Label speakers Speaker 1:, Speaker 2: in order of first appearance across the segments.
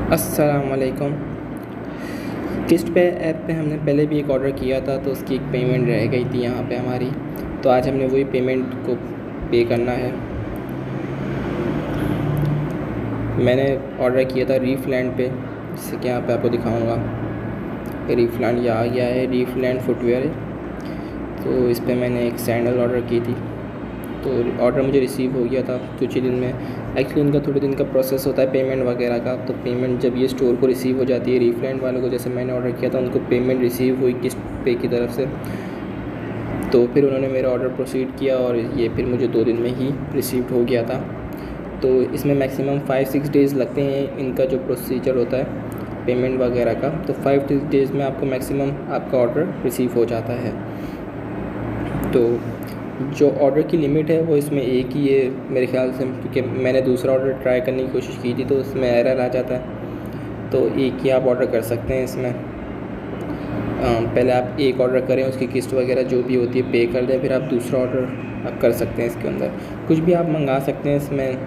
Speaker 1: अस्सलाम वालेकुम। किस्त पे ऐप पे हमने पहले भी एक ऑर्डर किया था, तो उसकी एक पेमेंट रह गई थी यहाँ पे हमारी। तो आज हमने वही पेमेंट को पे करना है। मैंने ऑर्डर किया था रीफलैंड पे, जिससे कि यहाँ पे आपको दिखाऊंगा। रीफलैंड ये आ गया है, रीफलैंड फुटवेयर है। तो इस पे मैंने एक सैंडल ऑर्डर की थी, तो ऑर्डर मुझे रिसीव हो गया था कुछ ही दिन में। एक्चुअली इनका थोड़े दिन का प्रोसेस होता है पेमेंट वगैरह का। तो पेमेंट जब ये स्टोर को रिसीव हो जाती है, रीफलैंड वालों को, जैसे मैंने ऑर्डर किया था उनको पेमेंट रिसीव हुई किस्त पे की तरफ से, तो फिर उन्होंने मेरा ऑर्डर प्रोसीड किया और ये फिर मुझे 2 दिन में ही रिसीव्ड हो गया था। तो इसमें मैक्सिमम 5-6 डेज़ लगते हैं इनका जो प्रोसीजर होता है पेमेंट वगैरह का। तो 5 डेज़ में आपको मैक्सिमम आपका ऑर्डर रिसीव हो जाता है। तो जो ऑर्डर की लिमिट है वो इसमें एक ही है मेरे ख़्याल से, क्योंकि मैंने दूसरा ऑर्डर ट्राई करने की कोशिश की थी तो उसमें एरर आ जाता है। तो एक ही आप ऑर्डर कर सकते हैं इसमें। पहले आप एक ऑर्डर करें, उसकी किस्त वगैरह जो भी होती है पे कर दें, फिर आप दूसरा ऑर्डर आप कर सकते हैं। इसके अंदर कुछ भी आप मंगा सकते हैं। इसमें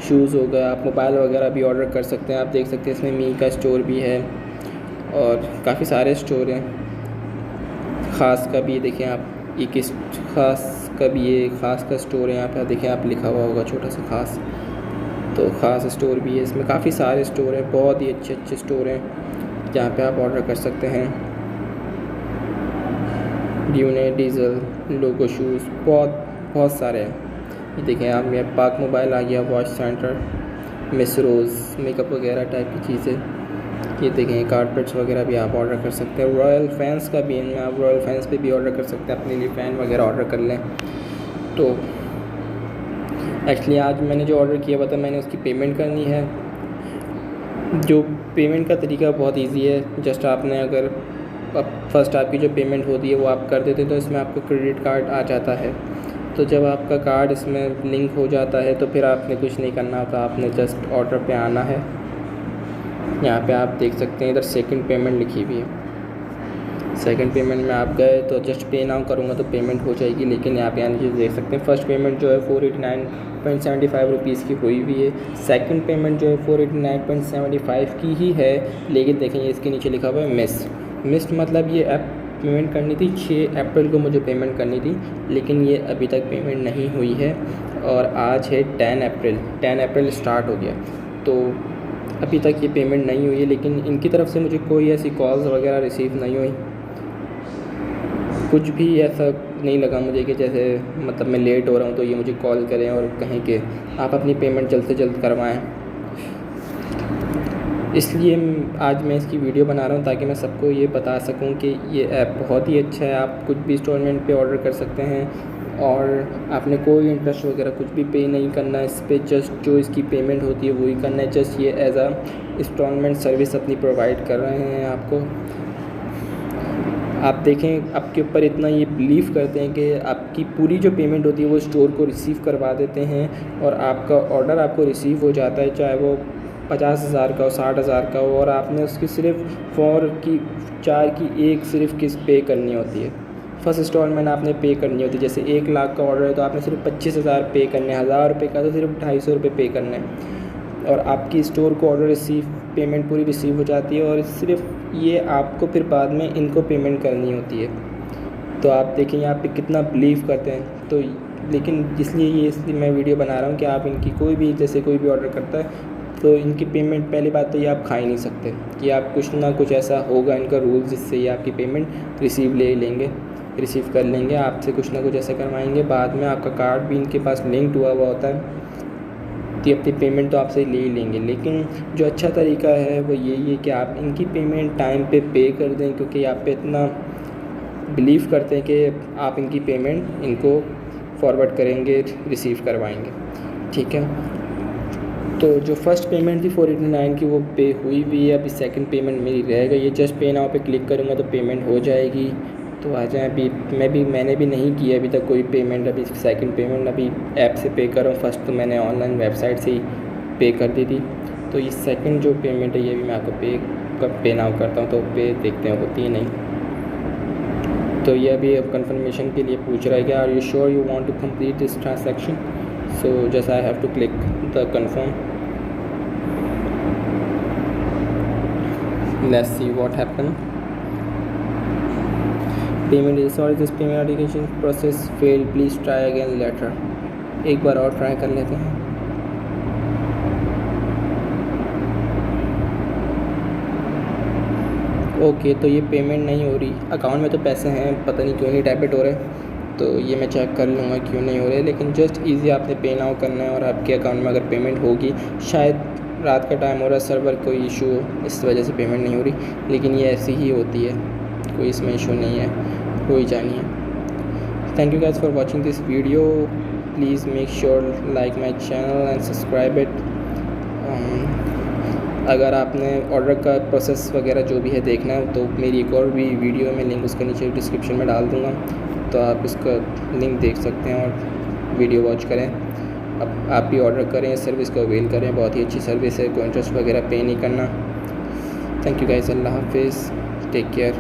Speaker 1: शूज़ हो गया, आप मोबाइल वगैरह भी ऑर्डर कर सकते हैं। आप देख सकते हैं इसमें मी का स्टोर भी है और काफ़ी सारे स्टोर हैं। ख़ास का भी देखें आप, ये किस ख़ास का भी, ये ख़ास का स्टोर है। यहाँ पे देखें आप, लिखा हुआ होगा छोटा सा ख़ास, तो ख़ास स्टोर भी है। इसमें काफ़ी सारे स्टोर हैं, बहुत ही अच्छे अच्छे स्टोर हैं जहाँ पे आप ऑर्डर कर सकते हैं। ड्यूने, डीज़ल, लोगो शूज़, बहुत सारे हैं। ये देखें आप, मेरे पाक मोबाइल आ गया, वॉच सेंटर, मिस रोज़, मेकअप वगैरह टाइप की चीज़ें। ये देखें कारपेट्स वगैरह भी आप ऑर्डर कर सकते हैं। रॉयल फैंस का भी है, आप रॉयल फैंस पे भी ऑर्डर कर सकते हैं, अपने लिए फ़ैन वगैरह ऑर्डर कर लें। तो एक्चुअली आज मैंने जो ऑर्डर किया हुआ था, मैंने उसकी पेमेंट करनी है। जो पेमेंट का तरीका बहुत इजी है। जस्ट आपने अगर फर्स्ट आपकी जो पेमेंट होती है वो आप कर देते हैं, तो इसमें आपको क्रेडिट कार्ड आ जाता है। तो जब आपका कार्ड इसमें लिंक हो जाता है तो फिर आपने कुछ नहीं करना होता, आपने जस्ट ऑर्डर पे आना है। यहाँ पे आप देख सकते हैं इधर सेकंड पेमेंट लिखी हुई है। सेकंड पेमेंट में आप गए तो जस्ट पे नाउ करूँगा तो पेमेंट हो जाएगी। लेकिन यहाँ पे आने चीज़ देख सकते हैं, फर्स्ट पेमेंट जो है 489.75 रुपीज़ की हुई हुई है। सेकंड पेमेंट जो है 489.75 की ही है। लेकिन देखें ये इसके नीचे लिखा हुआ है मिस्ड, मतलब ये ऐप पेमेंट करनी थी 6 अप्रैल को मुझे पेमेंट करनी थी, लेकिन ये अभी तक पेमेंट नहीं हुई है। और आज है 10 अप्रैल स्टार्ट हो गया, तो अभी तक ये पेमेंट नहीं हुई है। लेकिन इनकी तरफ से मुझे कोई ऐसी कॉल्स वगैरह रिसीव नहीं हुई, कुछ भी ऐसा नहीं लगा मुझे कि जैसे मतलब मैं लेट हो रहा हूँ तो ये मुझे कॉल करें और कहें कि आप अपनी पेमेंट जल्द से जल्द करवाएं। इसलिए आज मैं इसकी वीडियो बना रहा हूँ ताकि मैं सबको ये बता सकूँ कि ये ऐप बहुत ही अच्छा है। आप कुछ भी इंस्टॉलमेंट पे ऑर्डर कर सकते हैं और आपने कोई इंटरेस्ट वगैरह कुछ भी पे नहीं करना है इस पर। जस्ट जो इसकी पेमेंट होती है वही करना है। जस्ट ये एज आ इंस्टॉलमेंट सर्विस अपनी प्रोवाइड कर रहे हैं आपको। आप देखें, आपके ऊपर इतना ये बिलीव करते हैं कि आपकी पूरी जो पेमेंट होती है वो स्टोर को रिसीव करवा देते हैं और आपका ऑर्डर आपको रिसीव हो जाता है, चाहे वो 50,000 का हो, 60,000 का हो, और आपने उसकी सिर्फ 4 की एक सिर्फ किस्त पे करनी होती है। फर्स्ट इंस्टॉलमेंट आपने पे करनी होती है। जैसे 1 लाख का ऑर्डर है तो आपने सिर्फ 25,000 पे करने हैं। 1,000 रुपये का तो सिर्फ 250 रुपये पे करने हैं और आपकी स्टोर को ऑर्डर रिसीव पेमेंट पूरी रिसीव हो जाती है। और सिर्फ ये आपको फिर बाद में इनको पेमेंट करनी होती है। तो आप देखें यहाँ पे कितना बिलीव करते हैं। तो लेकिन इसलिए मैं वीडियो बना रहा हूँ कि आप इनकी कोई भी ऑर्डर करता है तो इनकी पेमेंट, पहली बात तो ये आप खा ही नहीं सकते कि आप कुछ ना कुछ ऐसा होगा इनका रूल जिससे ये आपकी पेमेंट रिसीव कर लेंगे, आपसे कुछ ना कुछ ऐसा करवाएंगे। बाद में आपका कार्ड भी इनके पास लिंक्ड हुआ होता है तो अपनी पेमेंट तो आपसे ले ही लेंगे। लेकिन जो अच्छा तरीका है वो यही है कि आप इनकी पेमेंट टाइम पे कर दें, क्योंकि आप पे इतना बिलीव करते हैं कि आप इनकी पेमेंट इनको फॉरवर्ड करेंगे, रिसीव करवाएंगे। ठीक है, तो जो फर्स्ट पेमेंट थी 489 की वो पे हुई है। अभी सेकंड पेमेंट मेरी रह गई है। जस्ट पे नाउ पे क्लिक करूँगा तो पेमेंट हो जाएगी। तो आ जाए, अभी मैंने भी नहीं किया अभी तक कोई पेमेंट। अभी सेकंड पेमेंट अभी ऐप से पे कर रहा हूँ। फर्स्ट तो मैंने ऑनलाइन वेबसाइट से ही पे कर दी थी। तो ये सेकंड जो पेमेंट है ये भी मैं आपको पे नाउ करता हूँ, तो पे देखते हैं होती है नहीं। तो ये अभी अब कंफर्मेशन के लिए पूछ रहा है कि are you sure you want to complete this transaction, so just I have to click the confirm. Let's see what happened. Payment is sorry, this payment application process failed, please try again later. एक बार और try कर लेते हैं. Okay तो ये payment नहीं हो रही. अकाउंट में तो पैसे हैं, पता नहीं क्यों नहीं डेबिट हो रहे. तो ये मैं चेक कर लूँगा क्यों नहीं हो रहे. लेकिन जस्ट इजी आपने पे नाउ करना है और आपके अकाउंट में अगर पेमेंट होगी. शायद रात का टाइम हो रहा है, सर्वर कोई इशू हो, इस वजह से पेमेंट नहीं हो रही. लेकिन ये ऐसी ही होती है, कोई इसमें इशू नहीं है, हो ही जानी है. Thank you guys for watching this video. Please make sure like my channel and subscribe it. अगर आपने ऑर्डर का प्रोसेस वगैरह जो भी है देखना है तो मेरी एक और भी वीडियो में लिंक उसके नीचे डिस्क्रिप्शन में डाल दूँगा, तो आप इसका लिंक देख सकते हैं और वीडियो वॉच करें. अब आप भी ऑर्डर करें, इस सर्विस को अवेल करें. बहुत ही अच्छी सर्विस है, कोई इंटरेस्ट वगैरह पे नहीं करना. थैंक यू गाइस, अल्लाह हाफिज़, टेक केयर.